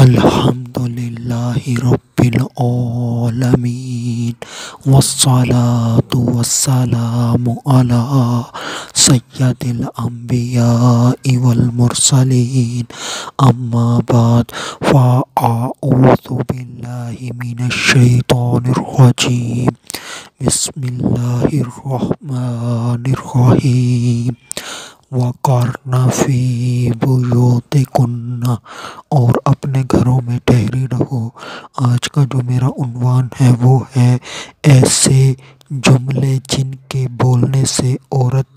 الحمدللہ رب العالمین والصلاة والسلام علی سید الانبیاء والمرسلین اما بعد فاعوذ باللہ من الشیطان الرجیم بسم اللہ الرحمن الرحیم وَقَرْنَ فِي بُيُوتِكُنَّ اور اپنے گھروں میں ٹھہری رہو۔ آج کا جو میرا عنوان ہے وہ ہے ایسے جملے جن کے بولنے سے عورت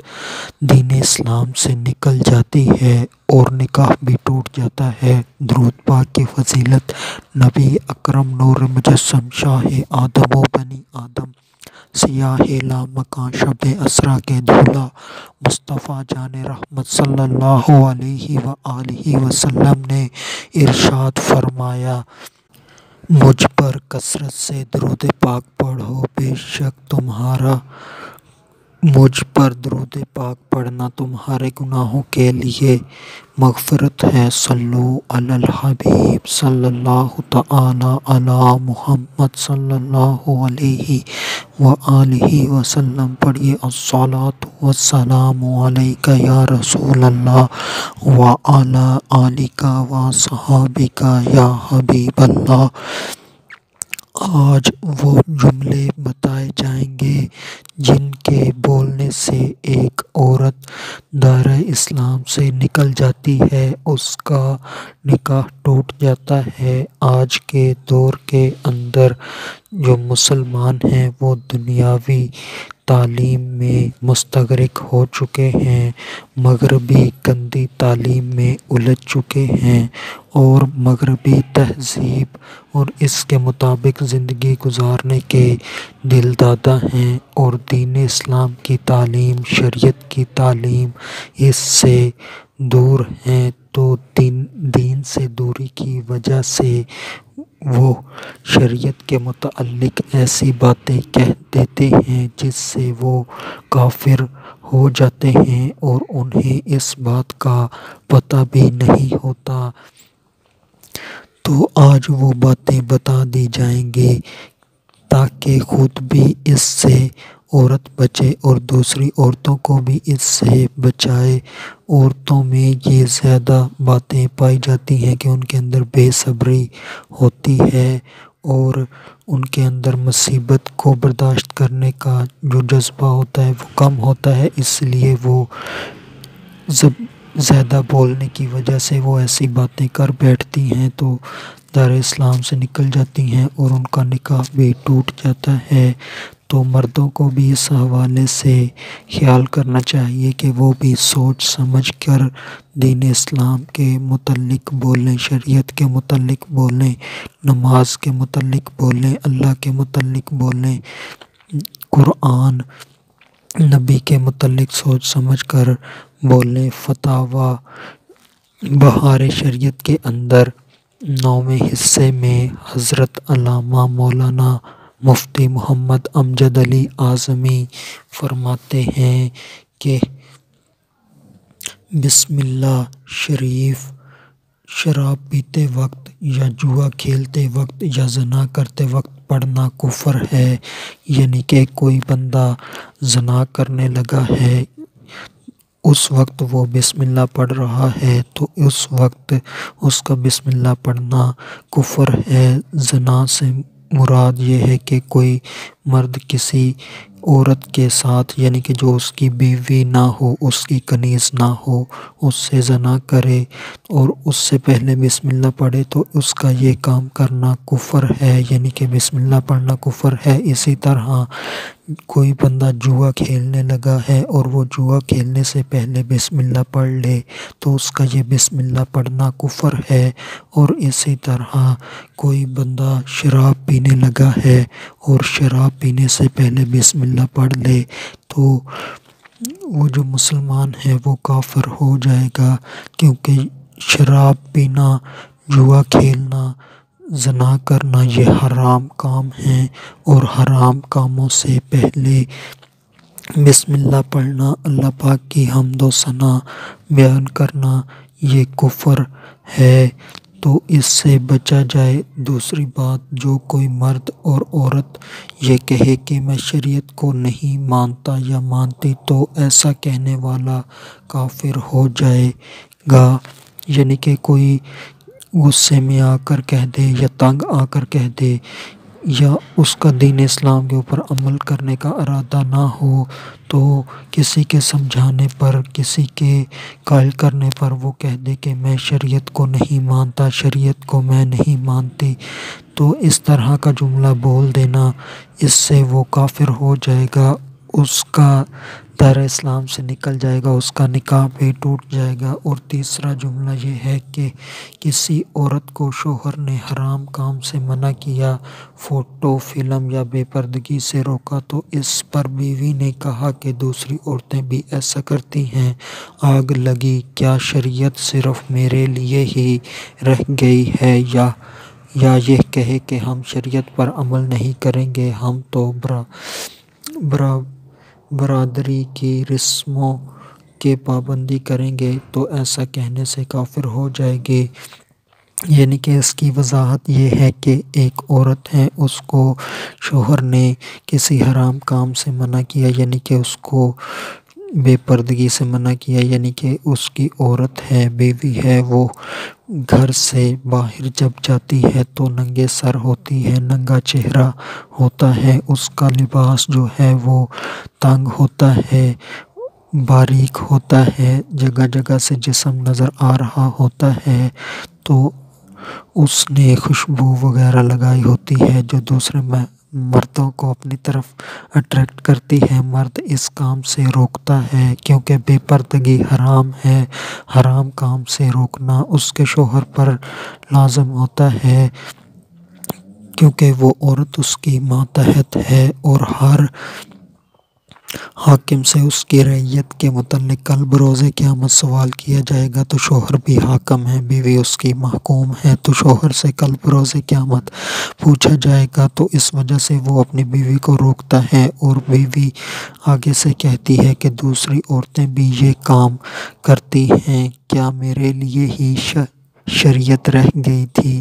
دین اسلام سے نکل جاتی ہے اور نکاح بھی ٹوٹ جاتا ہے۔ درود پاک کی فضیلت نبی اکرم نور مجسم شاہ آدم و بنی آدم سیاہ لا مکان شب اسرا کے دھولا مصطفیٰ جان رحمت صلی اللہ علیہ وآلہ وسلم نے ارشاد فرمایا، مجھ پر کثرت سے درود پاک پڑھو، بے شک مجھ پر درود پاک پڑھنا تمہارے گناہوں کے لیے مغفرت ہے۔ صلو علی الحبیب صلی اللہ تعالی علی محمد صلی اللہ علیہ وآلہ وسلم پڑھیے، الصلاۃ والسلام علیک یا رسول اللہ وعلی آلک وصحابک یا حبیب اللہ۔ آج وہ جملے بتائے جائیں گے جن کے بولنے سے ایک عورت دائرہ اسلام سے نکل جاتی ہے، اس کا نکاح ٹوٹ جاتا ہے۔ آج کے دور کے اندر جو مسلمان ہیں وہ دنیاوی تعلیم میں مستغرق ہو چکے ہیں، مغربی گندی تعلیم میں الجھ چکے ہیں اور مغربی تہذیب اور اس کے مطابق زندگی گزارنے کے دل دادہ ہیں، اور دین اسلام کی تعلیم، شریعت کی تعلیم اس سے دور ہیں۔ تو دین سے دوری کی وجہ سے وہ شریعت کے متعلق ایسی باتیں کہہ دیتے ہیں جس سے وہ کافر ہو جاتے ہیں اور انہیں اس بات کا پتہ بھی نہیں ہوتا۔ تو آج وہ باتیں بتا دی جائیں گی تاکہ خود بھی اس سے عورت بچے اور دوسری عورتوں کو بھی اس سے بچائے۔ عورتوں میں یہ زیادہ باتیں پائی جاتی ہیں کہ ان کے اندر بے صبری ہوتی ہے اور ان کے اندر مصیبت کو برداشت کرنے کا جو جذبہ ہوتا ہے وہ کم ہوتا ہے، اس لیے وہ زیادہ بولنے کی وجہ سے وہ ایسی باتیں کر بیٹھتی ہیں تو دائرہ اسلام سے نکل جاتی ہیں اور ان کا نکاح بھی ٹوٹ جاتا ہے۔ تو مردوں کو بھی اس حوالے سے خیال کرنا چاہیے کہ وہ بھی سوچ سمجھ کر دین اسلام کے متعلق بولیں، شریعت کے متعلق بولیں، نماز کے متعلق بولیں، اللہ کے متعلق بولیں، قرآن نبی کے متعلق سوچ سمجھ کر بولیں۔ فتاویٰ بہار شریعت کے اندر 9ویں حصے میں حضرت علامہ مولانا مفتی محمد امجد علی اعظمی فرماتے ہیں کہ بسم اللہ شریف شراب پیتے وقت یا جوا کھیلتے وقت یا زنا کرتے وقت پڑھنا کفر ہے، یعنی کہ کوئی بندہ زنا کرنے لگا ہے، اس وقت وہ بسم اللہ پڑھ رہا ہے تو اس وقت اس کا بسم اللہ پڑھنا کفر ہے۔ زنا سے مراد یہ ہے کہ کوئی مرد کسی عورت کے ساتھ، یعنی کہ جو اس کی بیوی نہ ہو، اس کی کنیز نہ ہو، اس سے زنا کرے اور اس سے پہلے بسم اللہ پڑھے تو اس کا یہ کام کرنا کفر ہے، یعنی کہ بسم اللہ پڑھنا کفر ہے۔ اسی طرح کوئی بندہ جوا کھیلنے لگا ہے اور وہ جوا کھیلنے سے پہلے بسم اللہ پڑھ لے تو اس کا یہ بسم اللہ پڑھنا کفر ہے۔ اور اسی طرح کوئی بندہ شراب پینے لگا ہے اور شراب پینے سے پہلے بسم اللہ پڑھ لے تو وہ جو مسلمان ہے وہ کافر ہو جائے گا، کیونکہ شراب پینا، جوا کھیلنا، زنا کرنا یہ حرام کام ہیں، اور حرام کاموں سے پہلے بسم اللہ پڑھنا، اللہ پاک کی حمد و ثنا بیان کرنا یہ کفر ہے۔ تو اس سے بچا جائے۔ دوسری بات، جو کوئی مرد اور عورت یہ کہے کہ میں شریعت کو نہیں مانتا یا مانتی، تو ایسا کہنے والا کافر ہو جائے گا۔ یعنی کہ کوئی غصے میں آ کر کہہ دے یا تنگ آ کر کہہ دے یا اس کا دین اسلام کے اوپر عمل کرنے کا ارادہ نہ ہو، تو کسی کے سمجھانے پر، کسی کے قائل کرنے پر وہ کہہ دے کہ میں شریعت کو نہیں مانتا، شریعت کو میں نہیں مانتی، تو اس طرح کا جملہ بول دینا، اس سے وہ کافر ہو جائے گا، اس کا دائرہ اسلام سے نکل جائے گا، اس کا نکاح بھی ٹوٹ جائے گا۔ اور تیسرا جملہ یہ ہے کہ کسی عورت کو شوہر نے حرام کام سے منع کیا، فوٹو، فلم یا بے پردگی سے روکا، تو اس پر بیوی نے کہا کہ دوسری عورتیں بھی ایسا کرتی ہیں، آگ لگی، کیا شریعت صرف میرے لیے ہی رہ گئی ہے؟ یا یہ کہے کہ ہم شریعت پر عمل نہیں کریں گے، ہم تو برادری کی رسموں کی پابندی کریں گے، تو ایسا کہنے سے کافر ہو جائے گی۔ یعنی کہ اس کی وضاحت یہ ہے کہ ایک عورت ہے، اس کو شوہر نے کسی حرام کام سے منع کیا، یعنی کہ اس کو بے پردگی سے منع کیا، یعنی کہ اس کی عورت ہے، بیوی ہے، وہ گھر سے باہر جب جاتی ہے تو ننگے سر ہوتی ہے، ننگا چہرہ ہوتا ہے، اس کا لباس جو ہے وہ تنگ ہوتا ہے، باریک ہوتا ہے، جگہ جگہ سے جسم نظر آ رہا ہوتا ہے، تو اس نے خوشبو وغیرہ لگائی ہوتی ہے جو دوسرے مردوں کو اپنی طرف اٹریکٹ کرتی ہے۔ مرد اس کام سے روکتا ہے کیونکہ بے پردگی حرام ہے، حرام کام سے روکنا اس کے شوہر پر لازم ہوتا ہے، کیونکہ وہ عورت اس کی ماتحت ہے، اور ہر حاکم سے اس کی رعیت کے متعلق کل بروز قیامت سوال کیا جائے گا۔ تو شوہر بھی حاکم ہے، بیوی اس کی محکوم ہے، تو شوہر سے کل بروز قیامت پوچھا جائے گا، تو اس وجہ سے وہ اپنی بیوی کو روکتا ہے، اور بیوی آگے سے کہتی ہے کہ دوسری عورتیں بھی یہ کام کرتی ہیں، کیا میرے لیے ہی شریعت رہ گئی تھی؟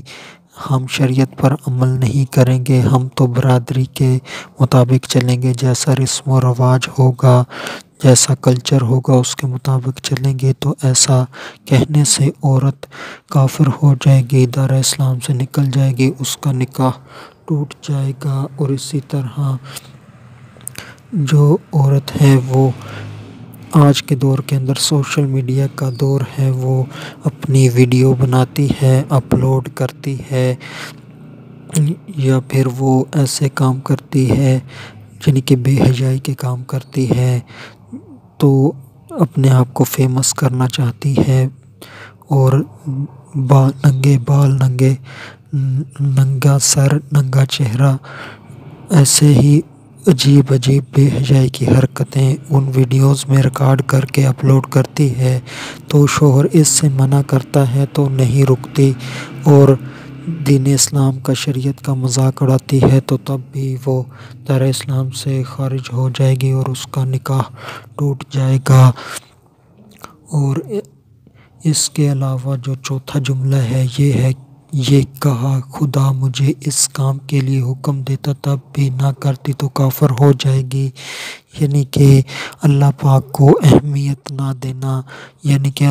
ہم شریعت پر عمل نہیں کریں گے، ہم تو برادری کے مطابق چلیں گے، جیسا رسم و رواج ہوگا، جیسا کلچر ہوگا اس کے مطابق چلیں گے۔ تو ایسا کہنے سے عورت کافر ہو جائے گی، دائرہ اسلام سے نکل جائے گی، اس کا نکاح ٹوٹ جائے گا۔ اور اسی طرح جو عورت ہے وہ آج کے دور کے اندر سوشل میڈیا کا دور ہے، وہ اپنی ویڈیو بناتی ہے، اپلوڈ کرتی ہے، یا پھر وہ ایسے کام کرتی ہے یعنی کہ بے حیائی کے کام کرتی ہے، تو اپنے آپ کو فیمس کرنا چاہتی ہے، اور ننگے بال، ننگا سر، ننگا چہرہ، ایسے ہی عجیب عجیب بے حیائی کی حرکتیں ان ویڈیوز میں ریکارڈ کر کے اپلوڈ کرتی ہے، تو شوہر اس سے منع کرتا ہے تو نہیں رکتی، اور دین اسلام کا، شریعت کا مذاق اڑاتی ہے، تو تب بھی وہ دائرہ اسلام سے خارج ہو جائے گی اور اس کا نکاح ٹوٹ جائے گا۔ اور اس کے علاوہ جو چوتھا جملہ ہے یہ کہا خدا مجھے اس کام کے لیے حکم دیتا تب بھی نہ کرتی تو کافر ہو جائے گی، یعنی کہ اللہ پاک کو اہمیت نہ دینا، یعنی کہ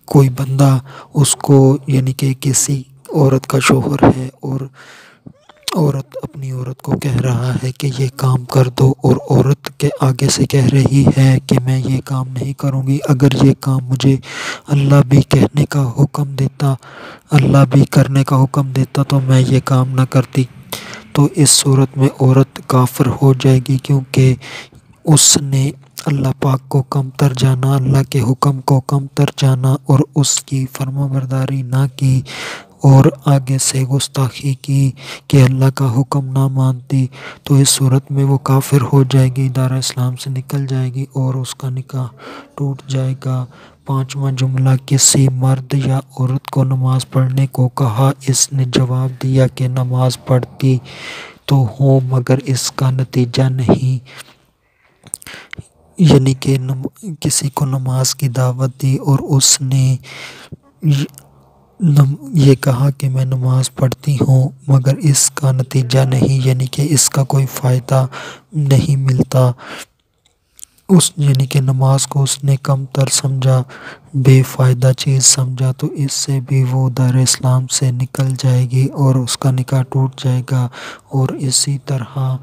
کوئی بندہ اس کو، یعنی کہ کسی عورت کا شوہر ہے اور عورت اپنی عورت کو کہہ رہا ہے کہ یہ کام کر دو، اور عورت کے آگے سے کہہ رہی ہے کہ میں یہ کام نہیں کروں گی، اگر یہ کام مجھے اللہ بھی کہنے کا حکم دیتا، اللہ بھی کرنے کا حکم دیتا تو میں یہ کام نہ کرتی، تو اس صورت میں عورت کافر ہو جائے گی، کیونکہ اس نے اللہ پاک کو کمتر جانا، اللہ کے حکم کو کمتر جانا، اور اس کی فرمانبرداری نہ کی، اور آگے سے گستاخی کی کہ اللہ کا حکم نہ مانتی، تو اس صورت میں وہ کافر ہو جائے گی، دائرہ اسلام سے نکل جائے گی، اور اس کا نکاح ٹوٹ جائے گا۔ پانچواں جملہ، کسی مرد یا عورت کو نماز پڑھنے کو کہا، اس نے جواب دیا کہ نماز پڑھتی تو ہوں مگر اس کا نتیجہ نہیں، یعنی کہ کسی کو نماز کی دعوت دی اور اس نے یہ کہا کہ میں نماز پڑھتی ہوں مگر اس کا نتیجہ نہیں، یعنی کہ اس کا کوئی فائدہ نہیں ملتا، یعنی کہ نماز کو اس نے کم تر سمجھا، بے فائدہ چیز سمجھا، تو اس سے بھی وہ دار اسلام سے نکل جائے گی اور اس کا نکاح ٹوٹ جائے گا۔ اور اسی طرح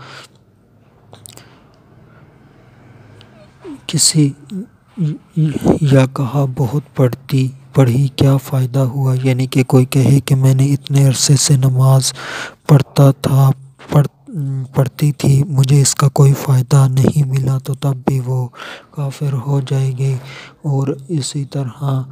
کسی یا کہا بہت پڑھی کیا فائدہ ہوا، یعنی کہ کوئی کہے کہ میں نے اتنے عرصے سے نماز پڑھتی تھی، مجھے اس کا کوئی فائدہ نہیں ملا، تو تب بھی وہ کافر ہو جائے گی۔ اور اسی طرح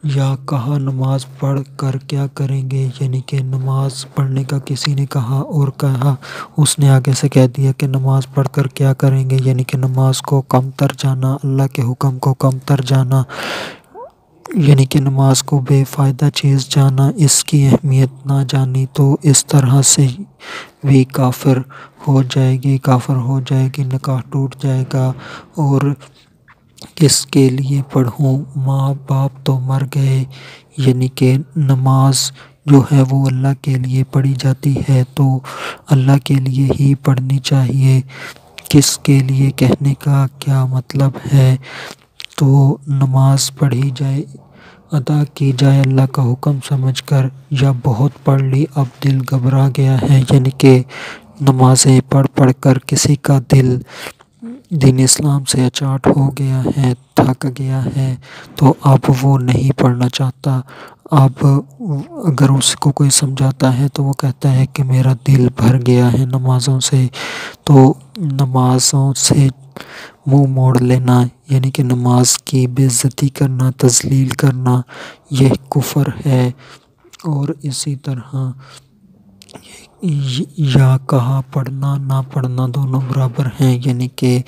یا کہا نماز پڑھ کر کیا کریں گے، یعنی کہ نماز پڑھنے کا کسی نے کہا اور کہا، اس نے آگے سے کہہ دیا کہ نماز پڑھ کر کیا کریں گے، یعنی کہ نماز کو کم تر جانا، اللہ کے حکم کو کم تر جانا، یعنی کہ نماز کو بے فائدہ چیز جانا، اس کی اہمیت نہ جانی، تو اس طرح سے بھی کافر ہو جائے گی، نکاح ٹوٹ جائے گا۔ اور کس کے لیے پڑھوں، ماں باپ تو مر گئے، یعنی کہ نماز جو ہے وہ اللہ کے لیے پڑھی جاتی ہے تو اللہ کے لیے ہی پڑھنی چاہیے۔ کس کے لیے کہنے کا کیا مطلب ہے، تو نماز پڑھی جائے، ادا کی جائے اللہ کا حکم سمجھ کر، یا بہت پڑھ لی اب دل گھبرا گیا ہے، یعنی کہ نمازیں پڑھ کر کسی کا دل دین اسلام سے اچاٹ ہو گیا ہے، تھک گیا ہے، تو اب وہ نہیں پڑھنا چاہتا۔ اب اگر اس کو کوئی سمجھاتا ہے تو وہ کہتا ہے کہ میرا دل بھر گیا ہے نمازوں سے، تو نمازوں سے منہ موڑ لینا، یعنی کہ نماز کی بے عزتی کرنا، تذلیل کرنا، یہ کفر ہے۔ اور اسی طرح یا کہا پڑھنا نہ پڑھنا دونوں برابر ہیں، یعنی کہ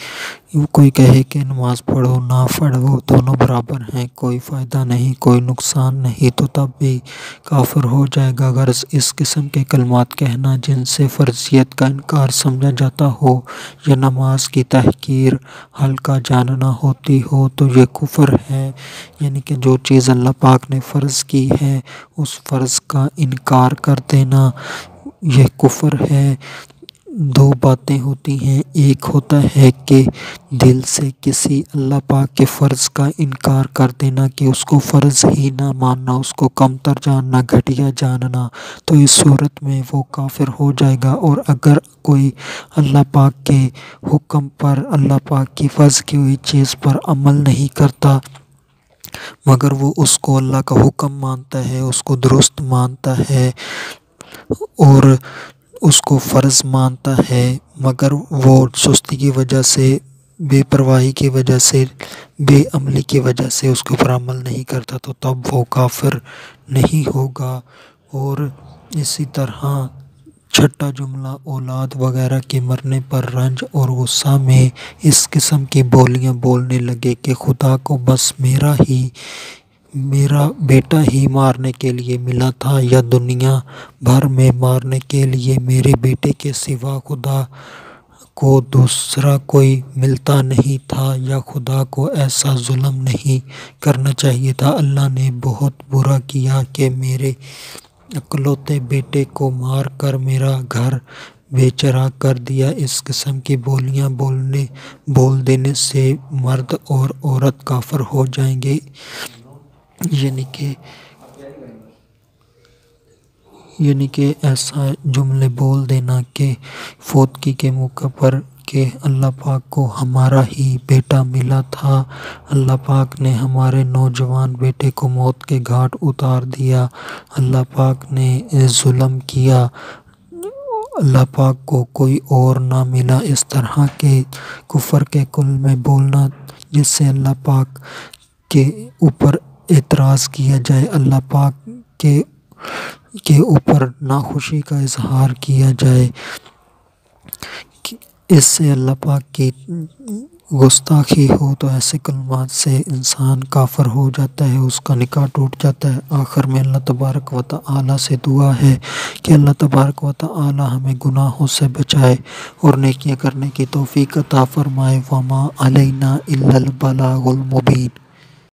کوئی کہے کہ نماز پڑھو نہ پڑھو دونوں برابر ہیں، کوئی فائدہ نہیں، کوئی نقصان نہیں، تو تب بھی کافر ہو جائے گا۔ غرض اس قسم کے کلمات کہنا جن سے فرضیت کا انکار سمجھا جاتا ہو یا نماز کی تحقیر ہلکا جاننا ہوتی ہو تو یہ کفر ہے، یعنی کہ جو چیز اللہ پاک نے فرض کی ہے اس فرض کا انکار کر دینا یہ کفر ہے۔ دو باتیں ہوتی ہیں، ایک ہوتا ہے کہ دل سے کسی اللہ پاک کے فرض کا انکار کر دینا کہ اس کو فرض ہی نہ ماننا، اس کو کم تر جاننا، گھٹیا جاننا، تو اس صورت میں وہ کافر ہو جائے گا۔ اور اگر کوئی اللہ پاک کے حکم پر، اللہ پاک کی فرض کی ہوئی چیز پر عمل نہیں کرتا مگر وہ اس کو اللہ کا حکم مانتا ہے، اس کو درست مانتا ہے اور اس کو فرض مانتا ہے، مگر وہ سستی کی وجہ سے، بے پرواہی کی وجہ سے، بے عملی کی وجہ سے اس کے اوپر عمل نہیں کرتا، تو تب وہ کافر نہیں ہوگا۔ اور اسی طرح چھٹا جملہ، اولاد وغیرہ کے مرنے پر رنج اور غصہ میں اس قسم کی بولیاں بولنے لگے کہ خدا کو بس میرا بیٹا ہی مارنے کے لیے ملا تھا، یا دنیا بھر میں مارنے کے لیے میرے بیٹے کے سوا خدا کو دوسرا کوئی ملتا نہیں تھا، یا خدا کو ایسا ظلم نہیں کرنا چاہیے تھا، اللہ نے بہت برا کیا کہ میرے اکلوتے بیٹے کو مار کر میرا گھر بے چراغ کر دیا۔ اس قسم کی بولیاں بول دینے سے مرد اور عورت کافر ہو جائیں گے، یعنی کہ ایسا جملے بول دینا کہ فوتگی کے موقع پر کہ اللہ پاک کو ہمارا ہی بیٹا ملا تھا، اللہ پاک نے ہمارے نوجوان بیٹے کو موت کے گھاٹ اتار دیا، اللہ پاک نے ظلم کیا، اللہ پاک کو کوئی اور نہ ملا، اس طرح کے کفر کے کل میں بولنا جس سے اللہ پاک کے اوپر اعتراض کیا جائے، اللہ پاک کے اوپر ناخوشی کا اظہار کیا جائے، اس سے اللہ پاک کی گستاخی ہو، تو ایسے کلمات سے انسان کافر ہو جاتا ہے، اس کا نکاح ٹوٹ جاتا ہے۔ آخر میں اللہ تبارک و تعالی سے دعا ہے کہ اللہ تبارک و تعالی ہمیں گناہوں سے بچائے اور نیکیاں کرنے کی توفیق عطا فرمائے۔ وما علینا الا البلاغ المبین۔